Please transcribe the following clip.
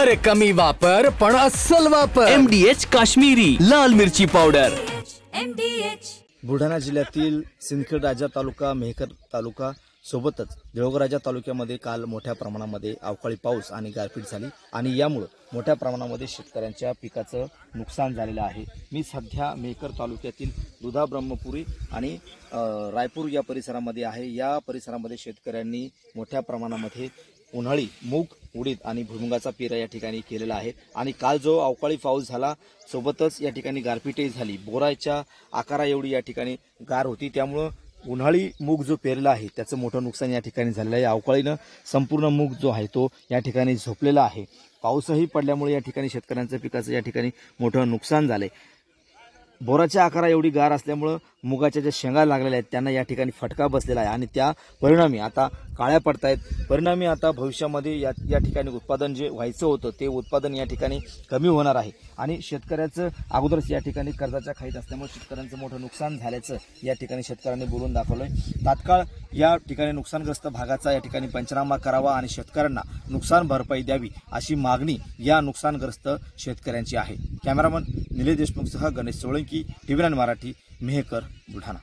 अरे कमी वापर पण अस्सल वापर। MDH काश्मीरी लाल मिरची पावडर। बुलढाणा जिल्ह्यातील सिंदखेड राजा तालुका, मेहकर तालुका सोबतच देऊळगाव राजा तालुक्यामध्ये काल मोठ्या प्रमाणामध्ये अवकाळी पाऊस आणि गारपीट झाली आणि यामुळे मोठ्या प्रमाणामध्ये शेतकऱ्यांच्या पिकाचं नुकसान झालेलं आहे। मी सध्या मेहकर तालुक्यातील दुधा ब्रह्मपुरी आणि रायपूर या परिसरामध्ये आहे। या परिसरामध्ये शेतकऱ्यांनी मोठ्या प्रमाणामध्ये उन्हाळी मूग, उडीद आणि भुईमुगाचा पेरा या ठिकाणी केलेला आहे आणि काल जो अवकाळी पाऊस झाला सोबतच या ठिकाणी गारपीटही झाली। बोराच्या आकारा एवढी या ठिकाणी गार होती, त्यामुळे उन्हाळी मूग जो पेरला आहे त्याचं मोठं नुकसान या ठिकाणी झालेलं आहे। अवकाळीनं संपूर्ण मूग जो आहे तो या ठिकाणी झोपलेला आहे। पाऊसही पडल्यामुळे या ठिकाणी शेतकऱ्यांच्या पिकाचं या ठिकाणी मोठं नुकसान झाले। बोराच्या आकारा एवढी गार असल्यामुळे मुगाच्या ज्या शेंगा लागलेल्या आहेत त्यांना या ठिकाणी फटका बसलेला आहे आणि त्या परिणामी आता काळ्या पडतायत। परिणामी आता भविष्यामध्ये या ठिकाणी उत्पादन जे व्हायचं होतं ते उत्पादन या ठिकाणी कमी होणार आहे आणि शेतकऱ्याचं अगोदरच या ठिकाणी कर्जाच्या खाईत असल्यामुळे शेतकऱ्यांचं मोठं नुकसान झाल्याचं या ठिकाणी शेतकऱ्यांनी बोलून दाखवलंय। तात्काळ या ठिकाणी नुकसानग्रस्त भागाचा या ठिकाणी पंचनामा करावा आणि शेतकऱ्यांना नुकसान भरपाई द्यावी अशी मागणी या नुकसानग्रस्त शेतकऱ्यांची आहे। कॅमेरामन निलेश देशमुखसह गणेश सोळंकी, TV9 मराठी, मेहकर, बुलढाणा।